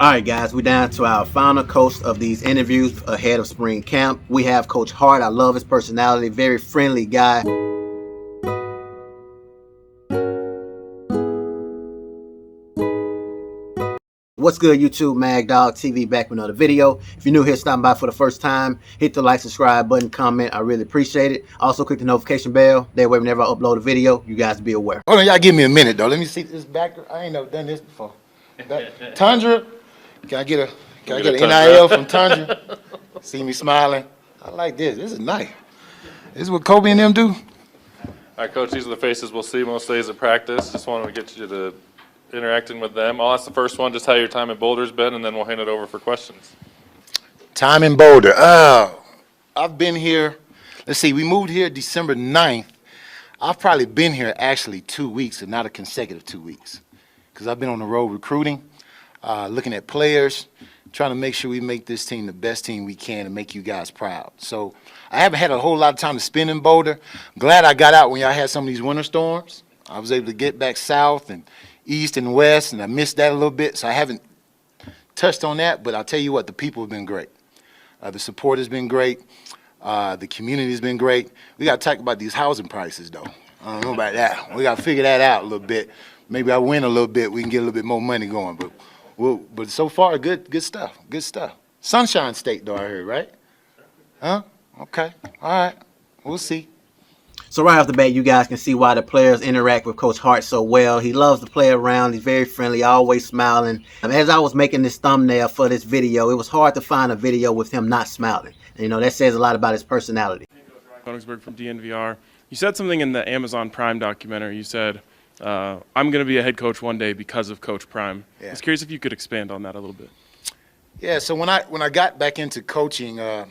All right, guys, we're down to our final coach of these interviews ahead of spring camp. We have Coach Hart. I love his personality, very friendly guy. What's good, YouTube? Mag Dog TV back with another video. If you're new here, stopping by for the first time, hit the like, subscribe button, comment. I really appreciate it. Also, click the notification bell. That way, whenever I upload a video, you guys be aware. Hold on, y'all give me a minute, though. Let me see this back. I ain't never done this before. Tundra. Can I get an NIL from Tundra? See me smiling. I like this. This is nice. This is what Kobe and them do. All right, Coach, these are the faces we'll see most days at practice. Just wanted to get you to interacting with them. I'll ask the first one, just how your time at Boulder's been, and then we'll hand it over for questions. Time in Boulder. I've been here. Let's see, we moved here December 9th. I've probably been here actually 2 weeks and not a consecutive 2 weeks because I've been on the road recruiting, looking at players, trying to make sure we make this team the best team we can and make you guys proud. So I haven't had a whole lot of time to spend in Boulder. Glad I got out when y'all had some of these winter storms. I was able to get back south and east and west, and I missed that a little bit, so I haven't touched on that, but I'll tell you what, the people have been great. The support has been great. The community has been great. We got to talk about these housing prices, though. I don't know about that. We got to figure that out a little bit. Maybe I win a little bit, we can get a little bit more money going, but so far, good stuff, good stuff. Sunshine State, though, I heard, right? Huh? Okay, all right, we'll see. So right off the bat, you guys can see why the players interact with Coach Hart so well. He loves to play around. He's very friendly, always smiling. As I was making this thumbnail for this video, it was hard to find a video with him not smiling. And, you know, that says a lot about his personality. Koenigsberg from DNVR. You said something in the Amazon Prime documentary. You said, I'm going to be a head coach one day because of Coach Prime. Yeah. I was curious if you could expand on that a little bit. Yeah, so when I got back into coaching, I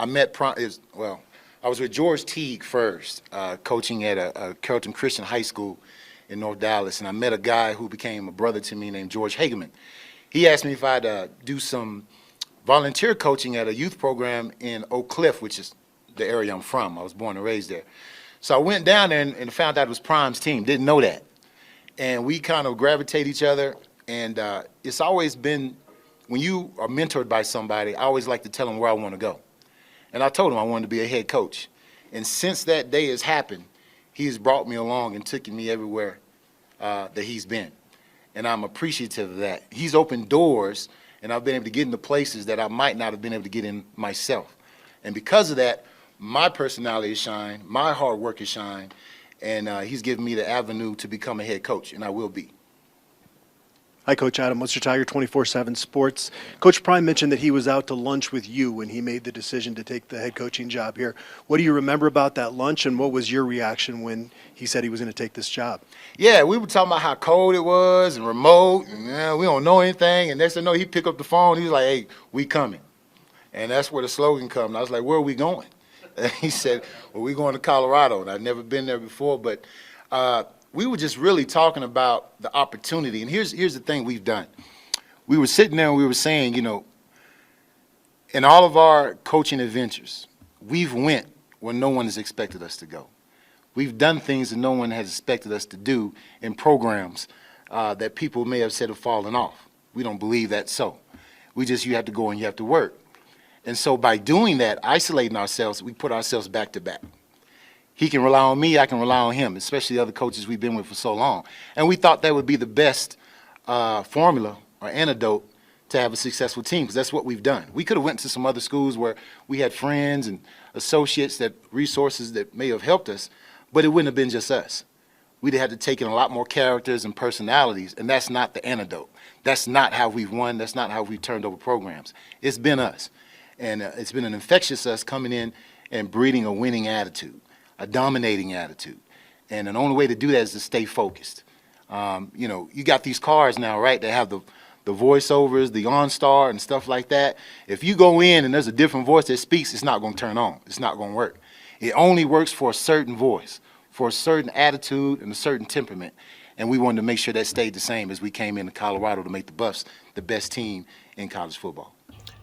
met Prime. I was with George Teague first, coaching at a Carrollton Christian High School in North Dallas, and I met a guy who became a brother to me named George Hageman. He asked me if I'd do some volunteer coaching at a youth program in Oak Cliff, which is the area I'm from. I was born and raised there. So I went down there and found out it was Prime's team. Didn't know that. And we kind of gravitate each other, and it's always been, when you are mentored by somebody, I always like to tell them where I want to go. And I told him I wanted to be a head coach. And since that day has happened, he has brought me along and taken me everywhere that he's been. And I'm appreciative of that. He's opened doors, and I've been able to get into places that I might not have been able to get in myself. And because of that, my personality has shined, my hard work has shined, and he's given me the avenue to become a head coach, and I will be. Hi, Coach Adam. What's your Tiger 24/7 Sports? Coach Prime mentioned that he was out to lunch with you when he made the decision to take the head coaching job here. What do you remember about that lunch, and what was your reaction when he said he was going to take this job? Yeah, we were talking about how cold it was and remote, and we don't know anything. And next thing you know, he picked up the phone. He was like, "Hey, we coming." And that's where the slogan comes. I was like, "Where are we going?" And he said, "Well, we're going to Colorado." And I'd never been there before, but we were just really talking about the opportunity. And here's the thing we've done. We were sitting there and we were saying, you know, in all of our coaching adventures, we've went where no one has expected us to go. We've done things that no one has expected us to do in programs that people may have said have fallen off. We don't believe that's so. You have to go and you have to work. And so by doing that, isolating ourselves, we put ourselves back to back. He can rely on me, I can rely on him, especially the other coaches we've been with for so long. And we thought that would be the best formula or antidote to have a successful team, because that's what we've done. We could have went to some other schools where we had friends and associates, resources that may have helped us, but it wouldn't have been just us. We'd have had to take in a lot more characters and personalities, and that's not the antidote. That's not how we've won. That's not how we've turned over programs. It's been us. And it's been an infectious us coming in and breeding a winning attitude, a dominating attitude. And the only way to do that is to stay focused. You know, you got these cars now, right, that have the voiceovers, the OnStar and stuff like that. If you go in and there's a different voice that speaks, it's not going to turn on. It's not going to work. It only works for a certain voice, for a certain attitude and a certain temperament. And we wanted to make sure that stayed the same as we came into Colorado to make the Buffs the best team in college football.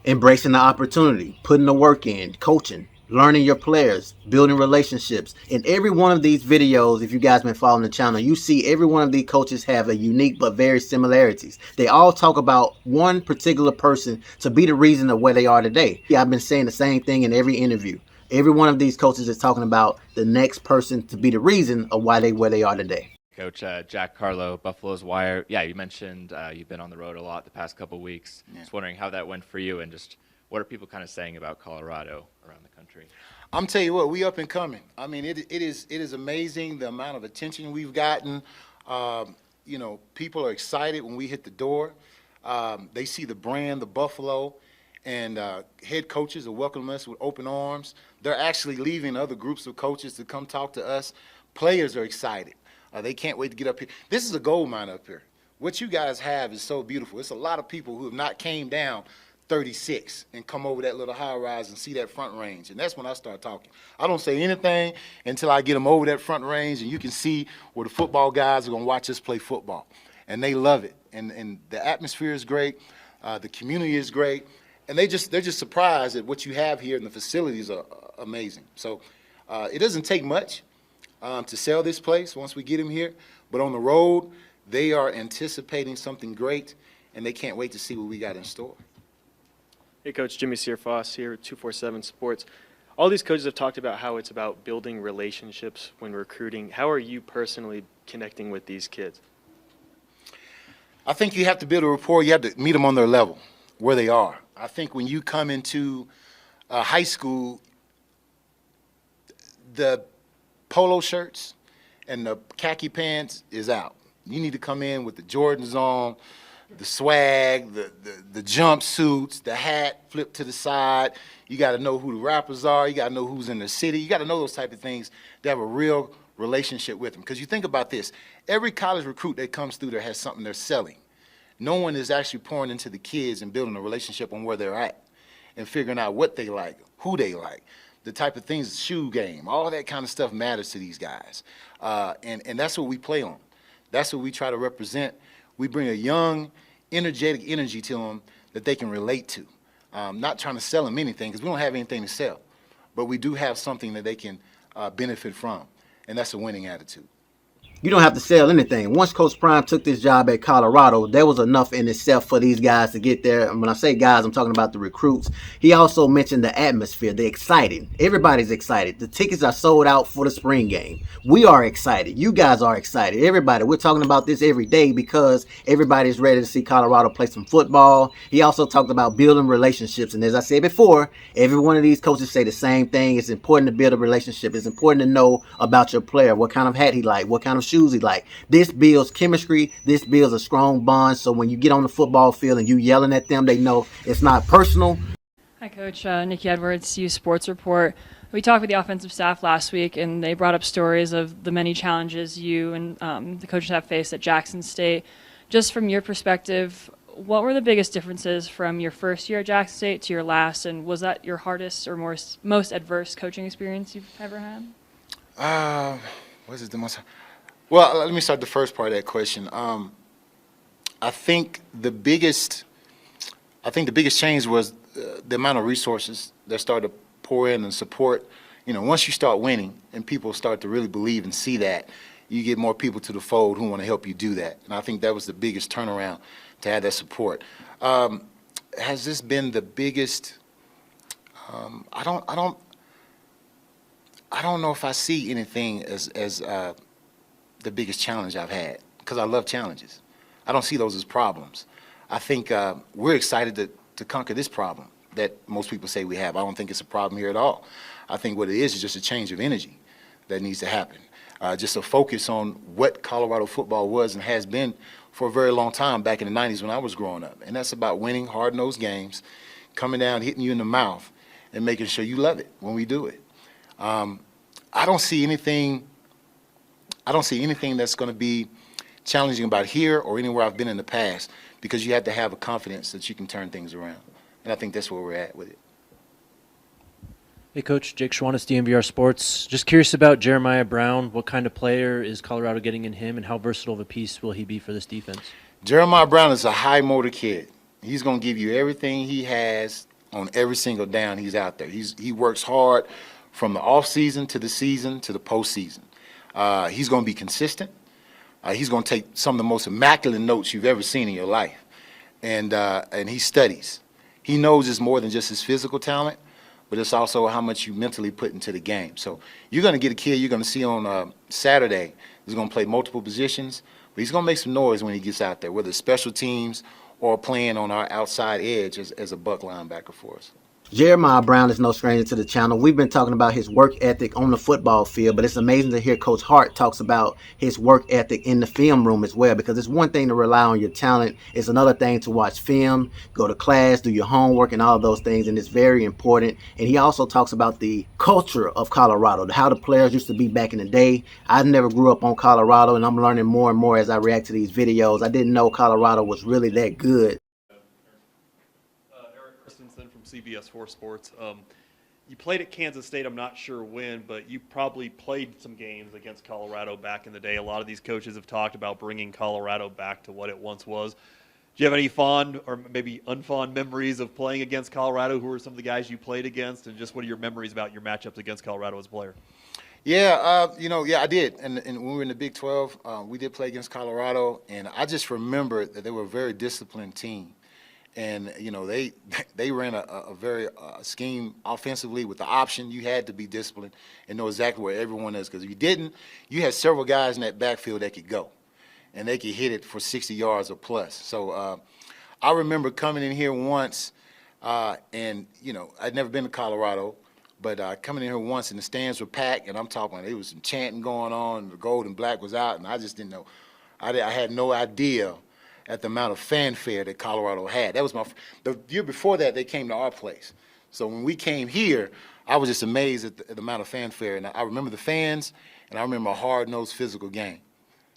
Embracing the opportunity, putting the work in, coaching. learning your players, building relationships. In every one of these videos, if you guys been following the channel, you see every one of these coaches have a unique but very similarities. They all talk about one particular person to be the reason of where they are today. Yeah, I've been saying the same thing in every interview. Every one of these coaches is talking about the next person to be the reason of why they where they are today. Coach Jack Carlo, Buffalo's Wire. Yeah, you mentioned you've been on the road a lot the past couple of weeks. Yeah. Just wondering how that went for you, and just what are people kind of saying about Colorado around the country? I'm tell you what, we up and coming. I mean, it is amazing the amount of attention we've gotten. You know, people are excited when we hit the door. They see the brand, the Buffalo, and head coaches are welcoming us with open arms. They're actually leaving other groups of coaches to come talk to us. Players are excited. They can't wait to get up here. This is a gold mine up here. What you guys have is so beautiful. It's a lot of people who have not came down 36 and come over that little high rise and see that front range. And that's when I start talking. I don't say anything until I get them over that front range, and you can see where the football guys are going to watch us play football. And they love it. And the atmosphere is great. The community is great. And they're just surprised at what you have here, and the facilities are amazing. So it doesn't take much to sell this place once we get them here. But on the road, they are anticipating something great, and they can't wait to see what we got in store. Hey, Coach, Jimmy Searfoss here at 247 Sports. All these coaches have talked about how it's about building relationships when recruiting. How are you personally connecting with these kids? I think you have to build a rapport. You have to meet them on their level, where they are. I think when you come into high school, the polo shirts and the khaki pants is out. You need to come in with the Jordans on, the swag, the jumpsuits, the hat flipped to the side. You got to know who the rappers are. You got to know who's in the city. You got to know those type of things to have a real relationship with them. Because you think about this, every college recruit that comes through there has something they're selling. No one is actually pouring into the kids and building a relationship on where they're at and figuring out what they like, who they like, the type of things, shoe game, all of that kind of stuff matters to these guys. And that's what we play on. That's what we try to represent. We bring a young, energetic energy to them that they can relate to. Not trying to sell them anything, because we don't have anything to sell. But we do have something that they can benefit from, and that's a winning attitude. You don't have to sell anything. Once Coach Prime took this job at Colorado, there was enough in itself for these guys to get there. And when I say guys, I'm talking about the recruits. He also mentioned the atmosphere, the exciting. Everybody's excited. The tickets are sold out for the spring game. We are excited. You guys are excited. Everybody. We're talking about this every day because everybody's ready to see Colorado play some football. He also talked about building relationships. And as I said before, every one of these coaches say the same thing. It's important to build a relationship. It's important to know about your player, what kind of hat he like, what kind of shoes he like. This builds chemistry. This builds a strong bond. So when you get on the football field and you yelling at them, they know it's not personal. Hi, Coach. Ncaa Edwards, U Sports Report. We talked with the offensive staff last week, and they brought up stories of the many challenges you and the coaching staff faced at Jackson State. Just from your perspective, what were the biggest differences from your first year at Jackson State to your last, and was that your hardest or most adverse coaching experience you've ever had? What is it the most? Well, let me start the first part of that question. I think the biggest change was the amount of resources that started to pour in and support. You know, once you start winning and people start to really believe and see that, you get more people to the fold who want to help you do that. And I think that was the biggest turnaround, to have that support. Has this been the biggest? I don't know if I see anything as the biggest challenge I've had, because I love challenges. I don't see those as problems. I think we're excited to conquer this problem that most people say we have. I don't think it's a problem here at all. I think what it is just a change of energy that needs to happen. Just a focus on what Colorado football was and has been for a very long time back in the 90s when I was growing up. And that's about winning hard-nosed games, coming down, hitting you in the mouth, and making sure you love it when we do it. I don't see anything that's going to be challenging about here or anywhere I've been in the past, because you have to have a confidence that you can turn things around. And I think that's where we're at with it. Hey, Coach. Jake Schwanitz, DNVR Sports. Just curious about Jeremiah Brown. What kind of player is Colorado getting in him, and how versatile of a piece will he be for this defense? Jeremiah Brown is a high motor kid. He's going to give you everything he has on every single down he's out there. He works hard from the off season to the postseason. He's going to be consistent. He's going to take some of the most immaculate notes you've ever seen in your life, and he studies. He knows it's more than just his physical talent, but it's also how much you mentally put into the game. So you're going to get a kid you're going to see on Saturday. He's going to play multiple positions, but he's going to make some noise when he gets out there, whether it's special teams or playing on our outside edge as a buck linebacker for us. Jeremiah Brown is no stranger to the channel. We've been talking about his work ethic on the football field, but it's amazing to hear Coach Hart talks about his work ethic in the film room as well, because it's one thing to rely on your talent. It's another thing to watch film, go to class, do your homework, and all of those things, and it's very important. And he also talks about the culture of Colorado, how the players used to be back in the day. I never grew up on Colorado, and I'm learning more and more as I react to these videos. I didn't know Colorado was really that good. From CBS 4 Sports. You played at Kansas State, I'm not sure when, but you probably played some games against Colorado back in the day. A lot of these coaches have talked about bringing Colorado back to what it once was. Do you have any fond or maybe unfond memories of playing against Colorado? Who were some of the guys you played against, and just what are your memories about your matchups against Colorado as a player? Yeah, I did. And when we were in the Big 12, we did play against Colorado, and I just remember that they were a very disciplined team. And, they ran a very scheme offensively with the option. You had to be disciplined and know exactly where everyone is, because if you didn't, you had several guys in that backfield that could go, and they could hit it for 60 yards or plus. So I remember coming in here once, and, I'd never been to Colorado, but coming in here once, and the stands were packed, and I'm talking, there was some chanting going on, the gold and black was out, and I just didn't know. I had no idea at the amount of fanfare that Colorado had. That was the year before that, they came to our place. So when we came here, I was just amazed at the amount of fanfare. And I remember the fans, and I remember a hard-nosed physical game.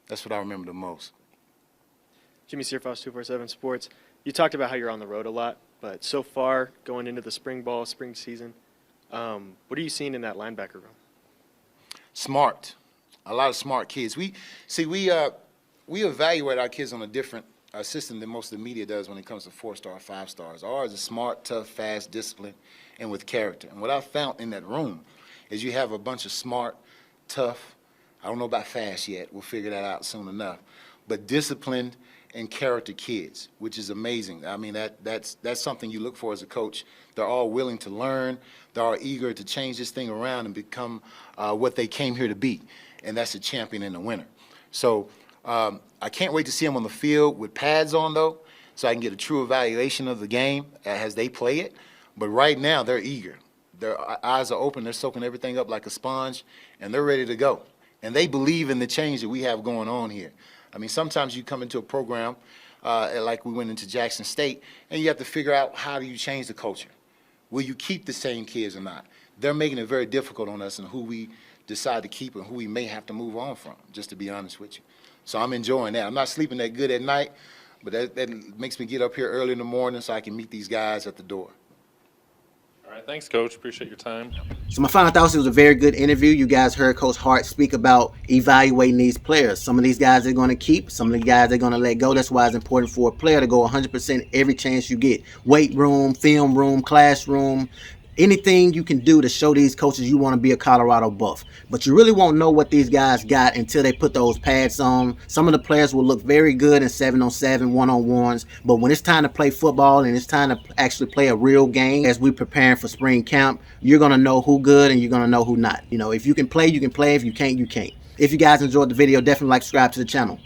That's what I remember the most. Jimmy Searfoss, 247 Sports. You talked about how you're on the road a lot, but so far, going into the spring season, what are you seeing in that linebacker room? Smart. A lot of smart kids. We evaluate our kids on a different system than most of the media does when it comes to 4-star, 5 stars. Ours is smart, tough, fast, disciplined, and with character. And what I found in that room is you have a bunch of smart, tough, I don't know about fast yet, we'll figure that out soon enough, but disciplined and character kids, which is amazing. I mean, that's something you look for as a coach. They're all willing to learn. They're all eager to change this thing around and become what they came here to be, and that's a champion and a winner. So I can't wait to see them on the field with pads on, though, so I can get a true evaluation of the game as they play it. But right now, they're eager. Their eyes are open. They're soaking everything up like a sponge, and they're ready to go. And they believe in the change that we have going on here. I mean, sometimes you come into a program like we went into Jackson State, and you have to figure out, how do you change the culture? Will you keep the same kids or not? They're making it very difficult on us and who we decide to keep and who we may have to move on from, just to be honest with you. So I'm enjoying that. I'm not sleeping that good at night, but that makes me get up here early in the morning so I can meet these guys at the door. All right, thanks, Coach. Appreciate your time. So my final thoughts, it was a very good interview. You guys heard Coach Hart speak about evaluating these players. Some of these guys they're going to keep, some of the guys they're going to let go. That's why it's important for a player to go 100% every chance you get. Weight room, film room, classroom, anything you can do to show these coaches you want to be a Colorado Buff. But you really won't know what these guys got until they put those pads on. Some of the players will look very good in 7-on-7, 1-on-1s. But when it's time to play football and it's time to actually play a real game as we're preparing for spring camp, you're going to know who good and you're going to know who not. If you can play, you can play. If you can't, you can't. If you guys enjoyed the video, definitely subscribe to the channel.